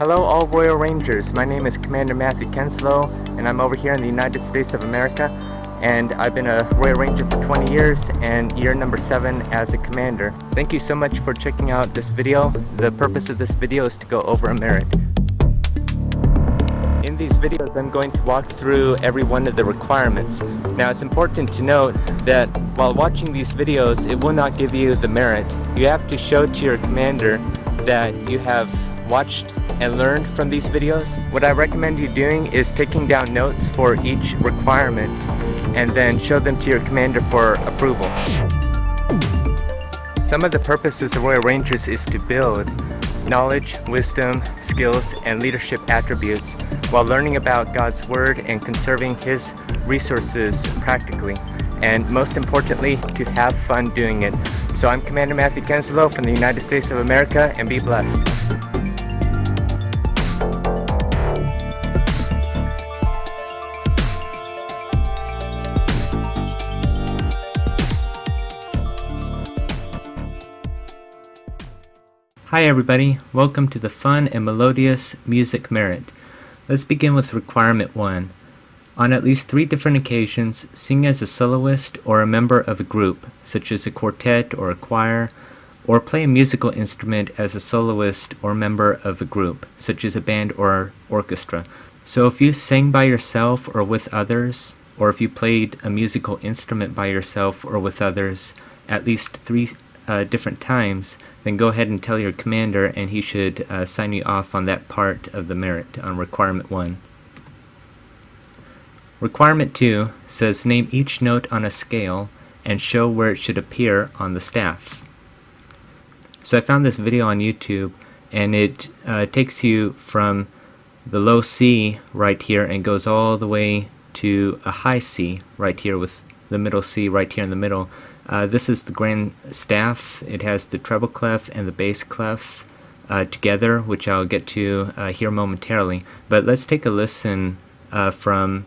Hello all Royal Rangers, my name is Commander Matthew Kenslow and I'm over here in the United States of America, and I've been a Royal Ranger for 20 years and year number 7 as a commander. Thank you so much for checking out this video. The purpose of this video is to go over a merit. In these videos I'm going to walk through every one of the requirements. Now it's important to note that while watching these videos it will not give you the merit. You have to show to your commander that you have watched and learned from these videos. What I recommend you doing is taking down notes for each requirement and then show them to your commander for approval. Some of the purposes of Royal Rangers is to build knowledge, wisdom, skills, and leadership attributes while learning about God's Word and conserving His resources practically. And most importantly, to have fun doing it. So I'm Commander Matthew Kenslow from the United States of America, and be blessed. Hi everybody, welcome to the fun and melodious music merit. Let's begin with requirement 1. On at least 3 different occasions, sing as a soloist or a member of a group, such as a quartet or a choir, or play a musical instrument as a soloist or member of a group, such as a band or orchestra. So if you sang by yourself or with others, or if you played a musical instrument by yourself or with others at least 3 different times, then go ahead and tell your commander and he should sign you off on that part of the merit on requirement 1. Requirement 2 says name each note on a scale and show where it should appear on the staff. So I found this video on YouTube, and it takes you from the low C right here and goes all the way to a high C right here, with the middle C right here in the middle. This is the grand staff. It has the treble clef and the bass clef together, which I'll get to here momentarily. But let's take a listen from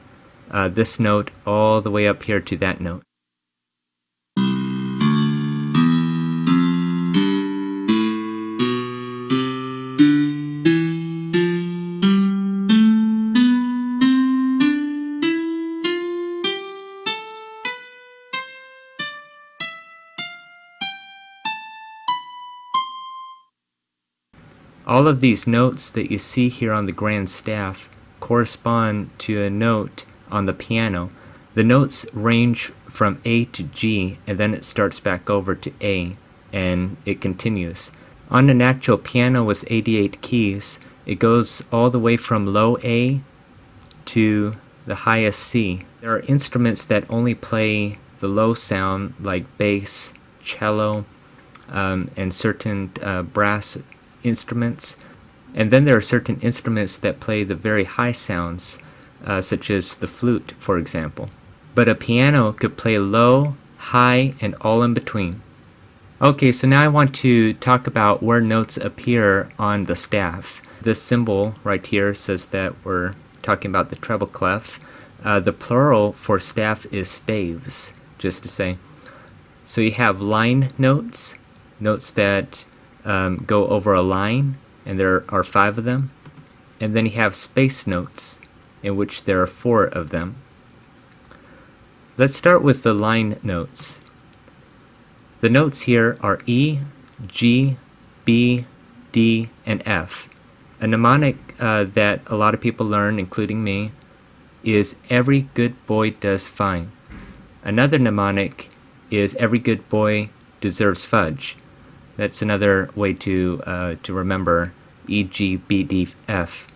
this note all the way up here to that note. All of these notes that you see here on the grand staff correspond to a note on the piano. The notes range from A to G, and then it starts back over to A, and it continues. On an actual piano with 88 keys, it goes all the way from low A to the highest C. There are instruments that only play the low sound, like bass, cello, and certain brass instruments, and then there are certain instruments that play the very high sounds, such as the flute, for example. But a piano could play low, high, and all in between. Okay, so now I want to talk about where notes appear on the staff. This symbol right here says that we're talking about the treble clef. The plural for staff is staves, just to say. So you have line notes, notes that go over a line, and there are 5 of them. And then you have space notes, in which there are 4 of them. Let's start with the line notes. The notes here are E, G, B, D, and F. A mnemonic that a lot of people learn, including me, is every good boy does fine. Another mnemonic is every good boy deserves fudge. That's another way to remember E, G, B, D, F.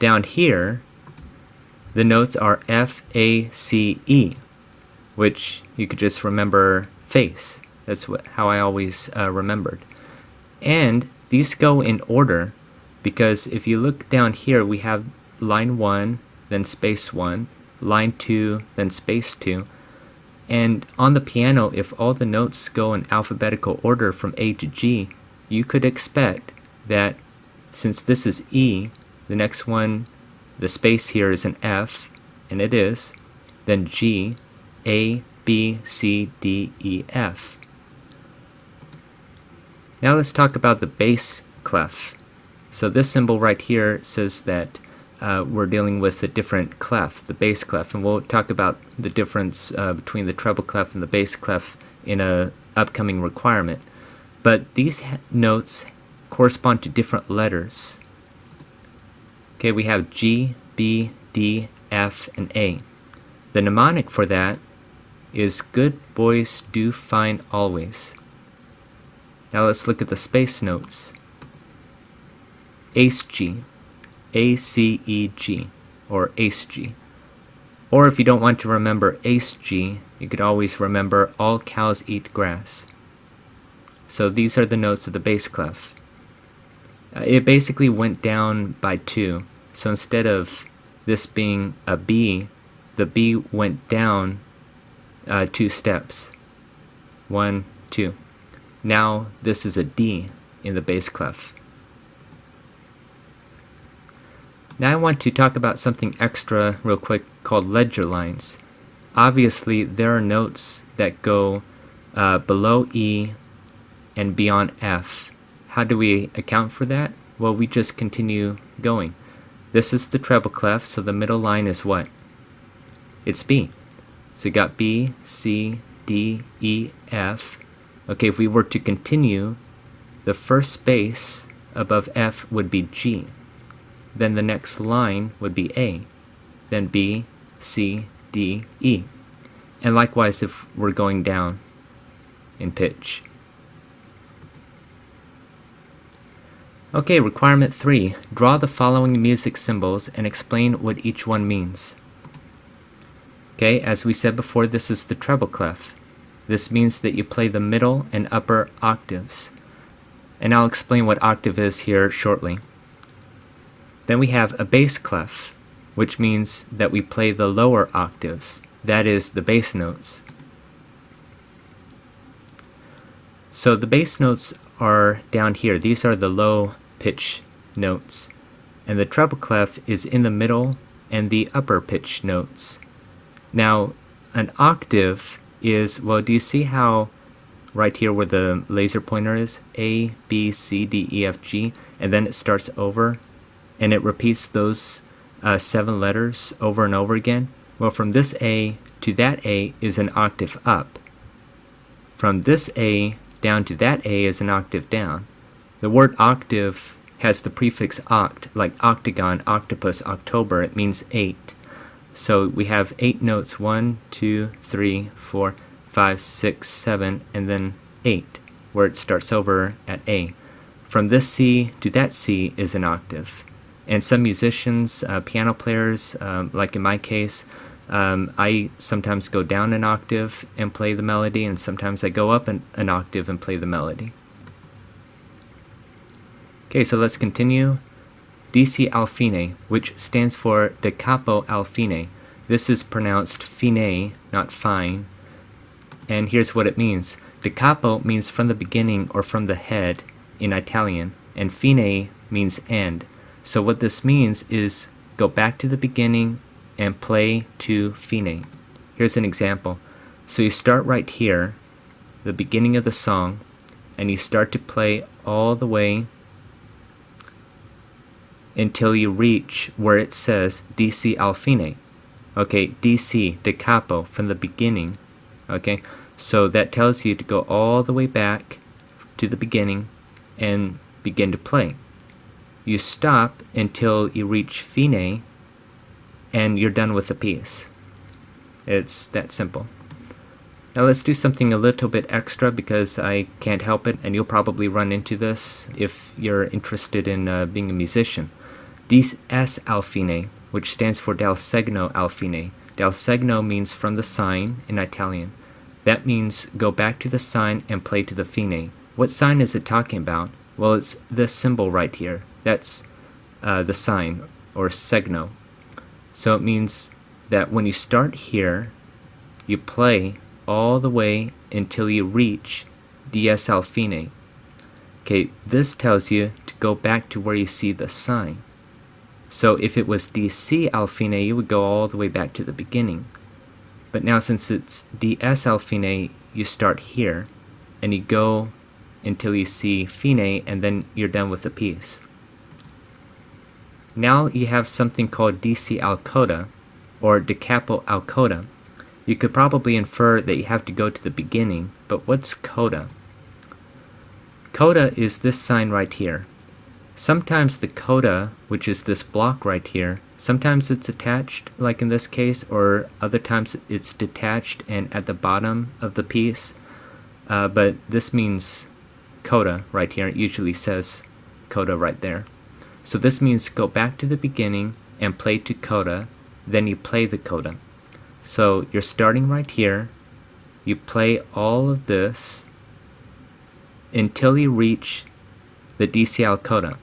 Down here, the notes are F, A, C, E, which you could just remember face. That's how I always remembered. And these go in order, because if you look down here, we have line 1, then space 1, line 2, then space 2. And on the piano, if all the notes go in alphabetical order from A to G, you could expect that since this is E, the next one, the space here is an F, and it is, then G, A, B, C, D, E, F. Now let's talk about the bass clef. So this symbol right here says that we're dealing with a different clef, the bass clef, and we'll talk about the difference between the treble clef and the bass clef in a upcoming requirement. But these notes correspond to different letters. Okay, we have G, B, D, F, and A. The mnemonic for that is good boys do fine always. Now let's look at the space notes. Ace G, A-C-E-G, or Ace G. Or if you don't want to remember Ace G, you could always remember all cows eat grass. So these are the notes of the bass clef. It basically went down by 2. So instead of this being a B, the B went down 2 steps. 1, 2. Now this is a D in the bass clef. Now I want to talk about something extra real quick called ledger lines. Obviously there are notes that go below E and beyond F. How do we account for that? Well, we just continue going. This is the treble clef, so the middle line is what? It's B. So you got B, C, D, E, F. Okay, if we were to continue, the first space above F would be G. Then the next line would be A. Then B, C, D, E. And likewise if we're going down in pitch. Okay, requirement 3. Draw the following music symbols and explain what each one means. Okay, as we said before, this is the treble clef. This means that you play the middle and upper octaves. And I'll explain what octave is here shortly. Then we have a bass clef, which means that we play the lower octaves. That is the bass notes. So the bass notes are down here. These are the low pitch notes. And the treble clef is in the middle and the upper pitch notes. Now, an octave is, well, do you see how right here where the laser pointer is? A, B, C, D, E, F, G, and then it starts over, and it repeats those 7 letters over and over again? Well, from this A to that A is an octave up. From this A down to that A is an octave down. The word octave has the prefix oct, like octagon, octopus, October. It means 8. So we have 8 notes, 1, 2, 3, 4, 5, 6, 7, and then 8, where it starts over at A. From this C to that C is an octave. And some musicians, piano players, like in my case, I sometimes go down an octave and play the melody, and sometimes I go up an octave and play the melody. Okay, so let's continue. Dici al fine, which stands for da capo al fine. This is pronounced fine, not fine. And here's what it means. Da capo means from the beginning or from the head in Italian, and fine means end. So what this means is go back to the beginning and play to fine. Here's an example. So you start right here, the beginning of the song, and you start to play all the way until you reach where it says Dici al fine. Okay, DC, da capo, from the beginning. Okay, so that tells you to go all the way back to the beginning and begin to play. You stop until you reach fine and you're done with the piece. It's that simple. Now let's do something a little bit extra because I can't help it, and you'll probably run into this if you're interested in being a musician. Dic es al fine, which stands for dal segno al fine. Dal segno means from the sign in Italian. That means go back to the sign and play to the fine. What sign is it talking about? Well, it's this symbol right here. That's the sign, or segno. So it means that when you start here, you play all the way until you reach dies al fine. Okay, this tells you to go back to where you see the sign. So if it was DC al fine, you would go all the way back to the beginning. But now since it's DS al fine, you start here, and you go until you see fine, and then you're done with the piece. Now you have something called DC-al coda, or da capo al coda. You could probably infer that you have to go to the beginning, but what's coda? Coda is this sign right here. Sometimes the coda, which is this block right here, sometimes it's attached, like in this case, or other times it's detached and at the bottom of the piece. But this means coda right here. It usually says coda right there. So this means go back to the beginning and play to coda, then you play the coda. So you're starting right here, you play all of this until you reach the DC-al coda.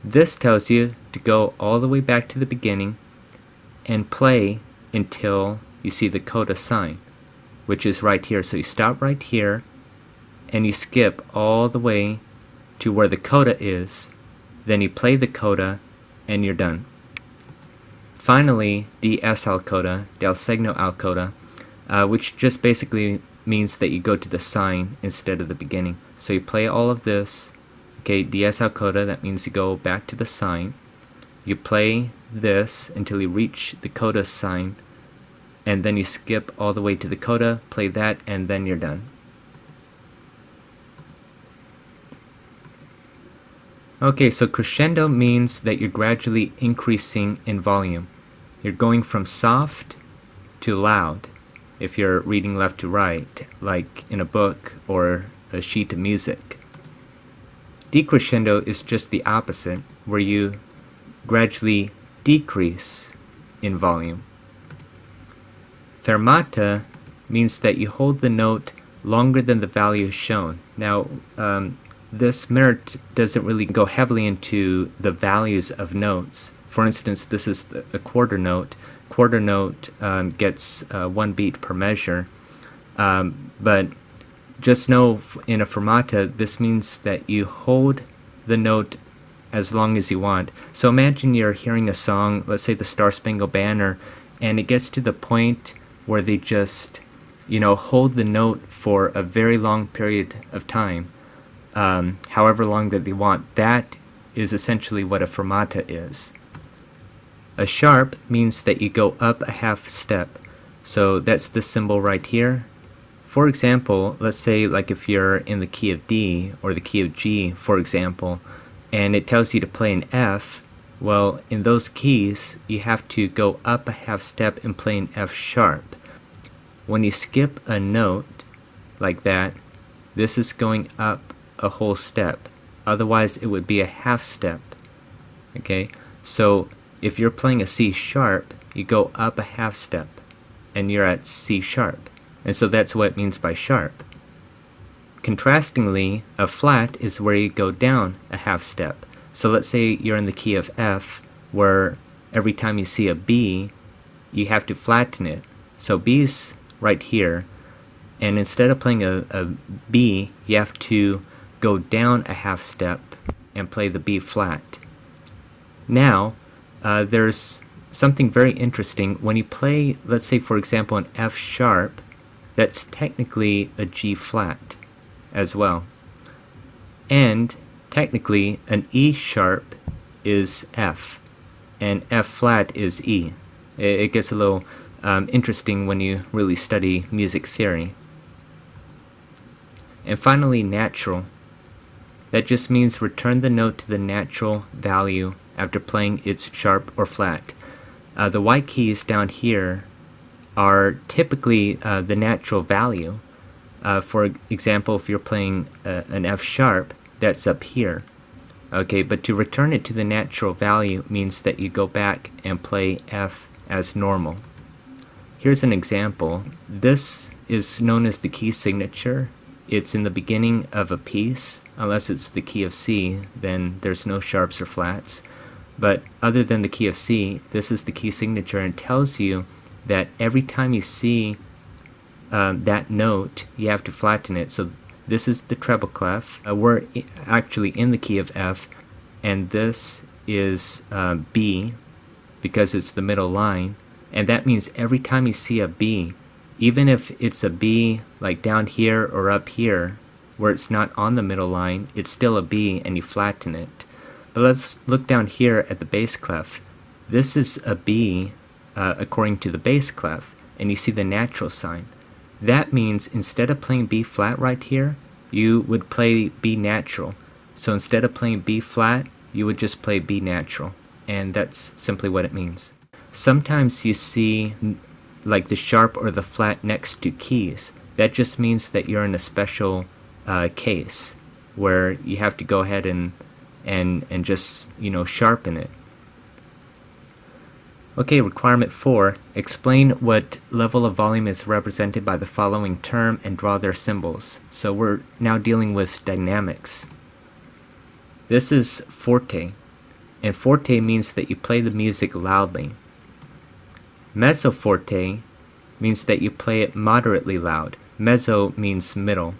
This tells you to go all the way back to the beginning and play until you see the coda sign, which is right here. So you stop right here and you skip all the way to where the coda is, then you play the coda and you're done. Finally, DS al coda, del segno al coda, which just basically means that you go to the sign instead of the beginning. So you play all of this, okay, DS al coda, that means you go back to the sign. You play this until you reach the coda sign, and then you skip all the way to the coda, play that, and then you're done. Okay, so crescendo means that you're gradually increasing in volume. You're going from soft to loud if you're reading left to right, like in a book or a sheet of music. Decrescendo is just the opposite, where you gradually decrease in volume. Fermata means that you hold the note longer than the value shown. Now, this merit doesn't really go heavily into the values of notes. For instance, this is a quarter note. Quarter note gets 1 beat per measure, but just know in a fermata, this means that you hold the note as long as you want. So imagine you're hearing a song, let's say the Star Spangled Banner, and it gets to the point where they just, hold the note for a very long period of time, however long that they want. That is essentially what a fermata is. A sharp means that you go up a half step. So that's this symbol right here. For example, let's say like if you're in the key of D or the key of G, for example, and it tells you to play an F, well, in those keys, you have to go up a half step and play an F sharp. When you skip a note like that, this is going up a whole step. Otherwise, it would be a half step. Okay, so if you're playing a C sharp, you go up a half step and you're at C sharp. And so that's what it means by sharp. Contrastingly, a flat is where you go down a half step. So let's say you're in the key of F, where every time you see a B, you have to flatten it. So B's right here, and instead of playing a B, you have to go down a half step and play the B flat. Now, there's something very interesting. When you play, let's say for example, an F sharp, that's technically a G flat as well. And technically, an E sharp is F, and F flat is E. It gets a little interesting when you really study music theory. And finally, natural. That just means return the note to the natural value after playing its sharp or flat. The white keys down here are typically the natural value. For example, if you're playing an F sharp, that's up here. Okay, but to return it to the natural value means that you go back and play F as normal. Here's an example. This is known as the key signature. It's in the beginning of a piece. Unless it's the key of C, then there's no sharps or flats. But other than the key of C, this is the key signature, and tells you that every time you see that note, you have to flatten it. So this is the treble clef. We're actually in the key of F, and this is B, because it's the middle line. And that means every time you see a B, even if it's a B like down here or up here, where it's not on the middle line, it's still a B and you flatten it. But let's look down here at the bass clef. This is a B according to the bass clef, and you see the natural sign. That means instead of playing B flat right here, you would play B natural. So instead of playing B flat, you would just play B natural, and that's simply what it means. Sometimes you see like the sharp or the flat next to keys. That just means that you're in a special case where you have to go ahead and just, sharpen it. Okay, requirement 4. Explain what level of volume is represented by the following term and draw their symbols. So we're now dealing with dynamics. This is forte, and forte means that you play the music loudly. Mezzo forte means that you play it moderately loud. Mezzo means middle.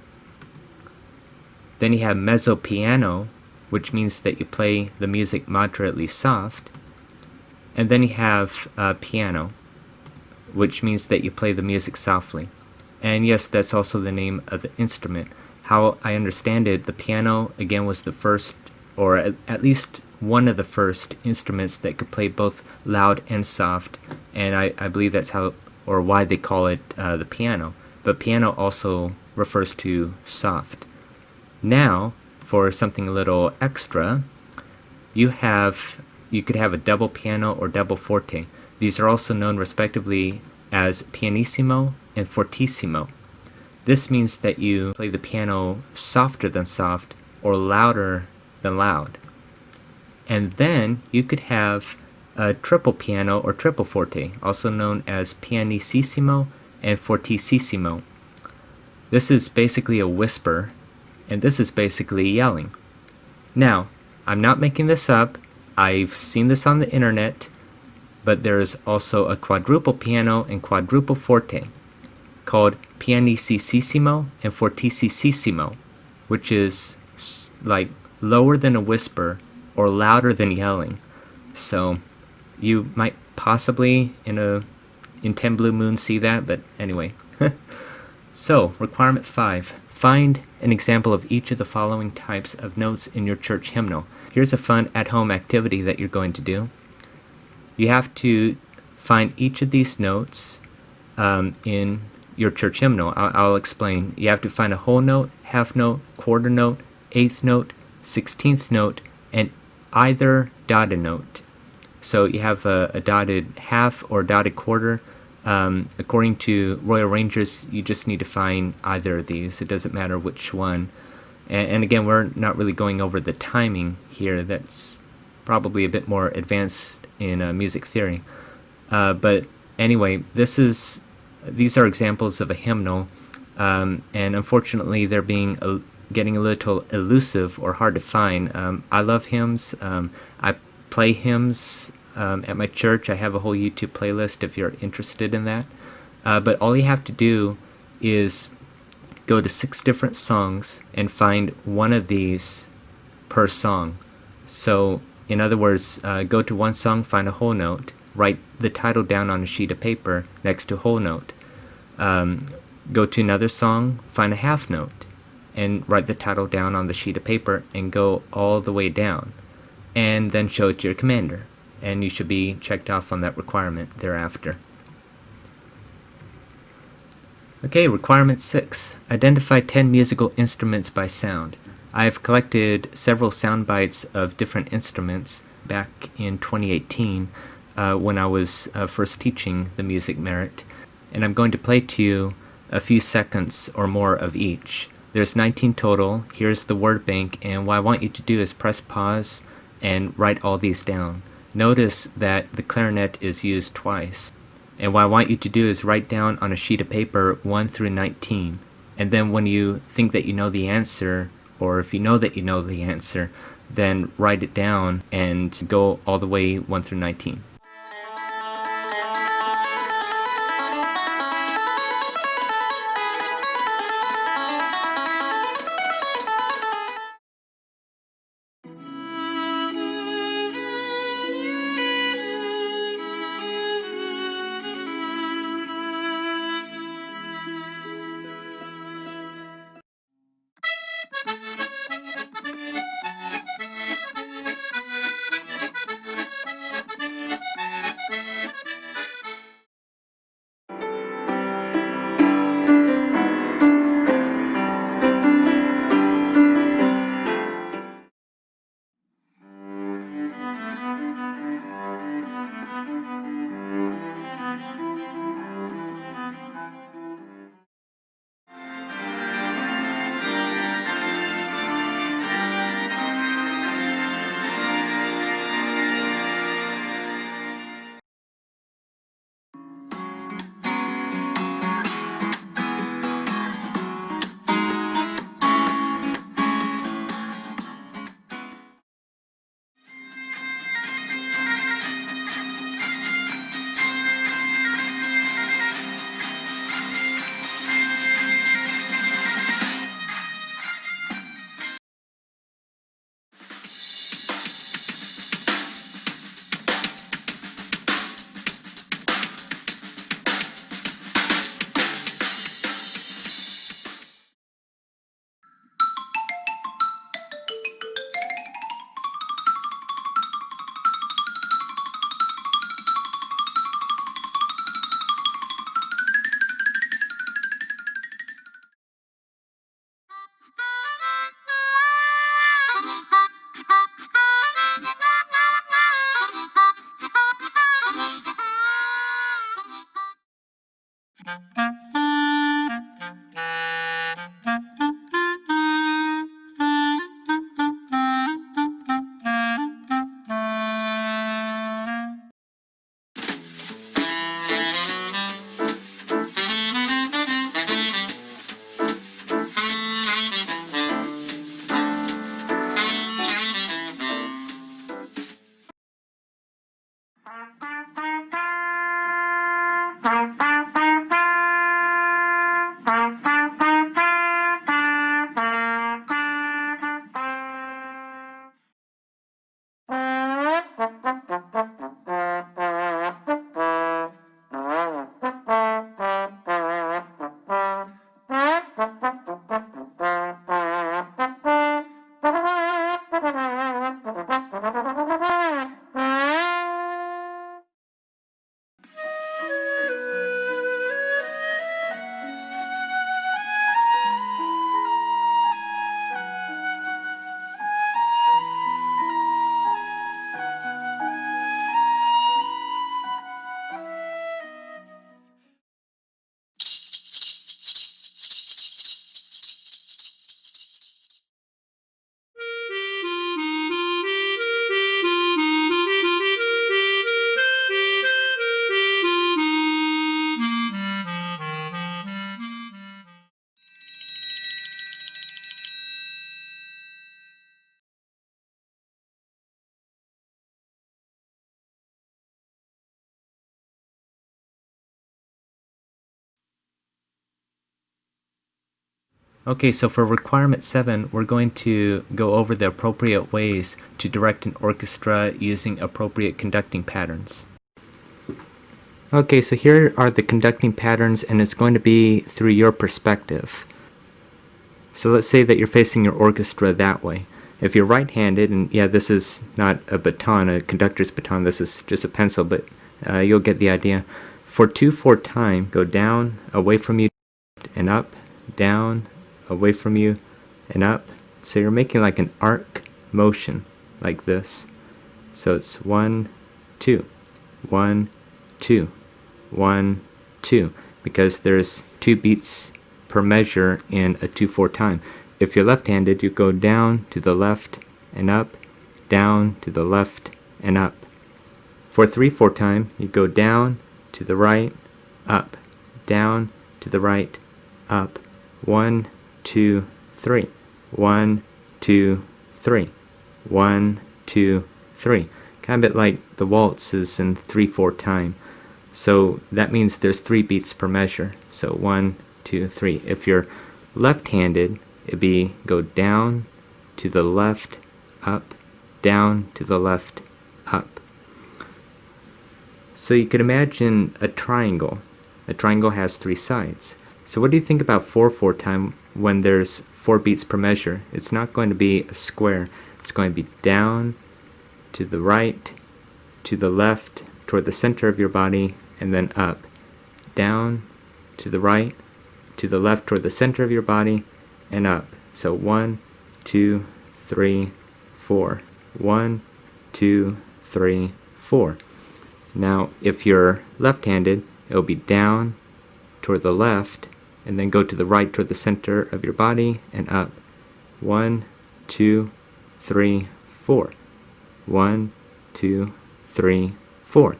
Then you have mezzo piano, which means that you play the music moderately soft. And then you have piano, which means that you play the music softly. And yes, that's also the name of the instrument. How I understand it, the piano, again, was the first, or at least one of the first instruments that could play both loud and soft. And I believe that's how, or why they call it the piano. But piano also refers to soft. Now, for something a little extra, you could have a double piano or double forte. These are also known respectively as pianissimo and fortissimo. This means that you play the piano softer than soft or louder than loud. And then you could have a triple piano or triple forte, also known as pianissimo and fortissimo. This is basically a whisper, and this is basically yelling. Now, I'm not making this up. I've seen this on the internet, but there's also a quadruple piano and quadruple forte called pianissimo and fortissimo, which is like lower than a whisper or louder than yelling. So you might possibly in 10 Blue Moons see that, but anyway. So, requirement 5. Find an example of each of the following types of notes in your church hymnal. Here's a fun at-home activity that you're going to do. You have to find each of these notes in your church hymnal. I'll explain. You have to find a whole note, half note, quarter note, eighth note, 16th note, and either dotted note. So you have a dotted half or dotted quarter. According to Royal Rangers, you just need to find either of these. It doesn't matter which one. And again, we're not really going over the timing here. That's probably a bit more advanced in music theory. But anyway, these are examples of a hymnal, and unfortunately, they're getting a little elusive or hard to find. I love hymns. I play hymns at my church. I have a whole YouTube playlist if you're interested in that. But all you have to do is go to 6 different songs and find one of these per song. So, in other words, go to one song, find a whole note, write the title down on a sheet of paper next to whole note. Go to another song, find a half note, and write the title down on the sheet of paper and go all the way down. And then show it to your commander. And you should be checked off on that requirement thereafter. Okay, requirement 6. Identify 10 musical instruments by sound. I have collected several sound bites of different instruments back in 2018 when I was first teaching the music merit. And I'm going to play to you a few seconds or more of each. There's 19 total. Here's the word bank, and what I want you to do is press pause and write all these down. Notice that the clarinet is used twice. And what I want you to do is write down on a sheet of paper 1 through 19. And then when you think that you know the answer, or if you know that you know the answer, then write it down and go all the way 1 through 19. Okay, so for requirement 7, we're going to go over the appropriate ways to direct an orchestra using appropriate conducting patterns. Okay, so here are the conducting patterns, and it's going to be through your perspective. So let's say that you're facing your orchestra that way. If you're right-handed, and yeah, this is not a baton, a conductor's baton, this is just a pencil, but you'll get the idea. For 2/4 time, go down, away from you, and up, down, away from you, and up. So you're making like an arc motion, like this. So it's 1, 2, 1, 2, 1, 2, because there's 2 beats per measure in a 2/4 time. If you're left-handed, you go down to the left and up, down to the left and up. For 3/4 time, you go down to the right, up, down to the right, up. 1, 2, 3. 1, 2, 3. 1, 2, 3. Kind of a bit like the waltzes in 3/4 time. So that means there's 3 beats per measure. So 1, 2, 3. If you're left-handed, it'd be go down to the left, up, down to the left, up. So you could imagine a triangle. A triangle has 3 sides. So what do you think about 4/4 time when there's 4 beats per measure? It's not going to be a square. It's going to be down, to the right, to the left, toward the center of your body, and then up. Down, to the right, to the left, toward the center of your body, and up. So 1, 2, 3, 4. 1, 2, 3, 4. Now, if you're left-handed, it'll be down toward the left, and then go to the right toward the center of your body, and up. 1, 2, 3, 4. 1, 2, 3, 4.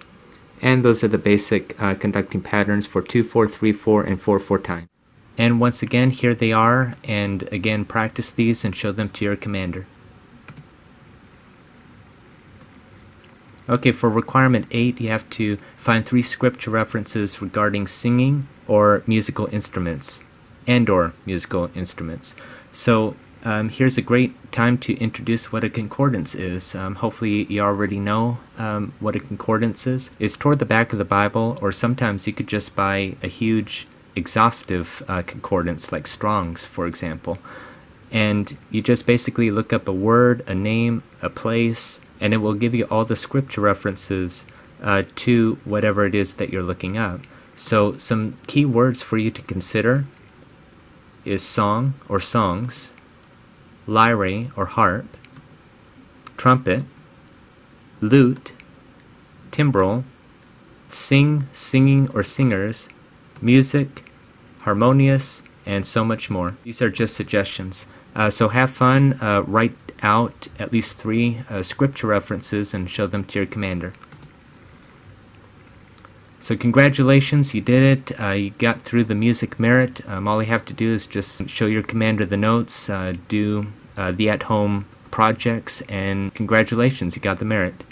And those are the basic conducting patterns for 2/4, 3/4, and 4/4 time. And once again, here they are, and again, practice these and show them to your commander. Okay, for requirement 8, you have to find 3 scripture references regarding singing or musical instruments, and/or musical instruments. So here's a great time to introduce what a concordance is. Hopefully you already know what a concordance is. It's toward the back of the Bible, or sometimes you could just buy a huge exhaustive concordance like Strong's, for example. And you just basically look up a word, a name, a place, and it will give you all the scripture references to whatever it is that you're looking up. So some key words for you to consider is song or songs, lyre or harp, trumpet, lute, timbrel, sing, singing or singers, music, harmonious, and so much more. These are just suggestions. So have fun, write out at least 3 scripture references and show them to your commander. So congratulations, you did it. You got through the music merit. All you have to do is just show your commander the notes, do the at-home projects, and congratulations, you got the merit.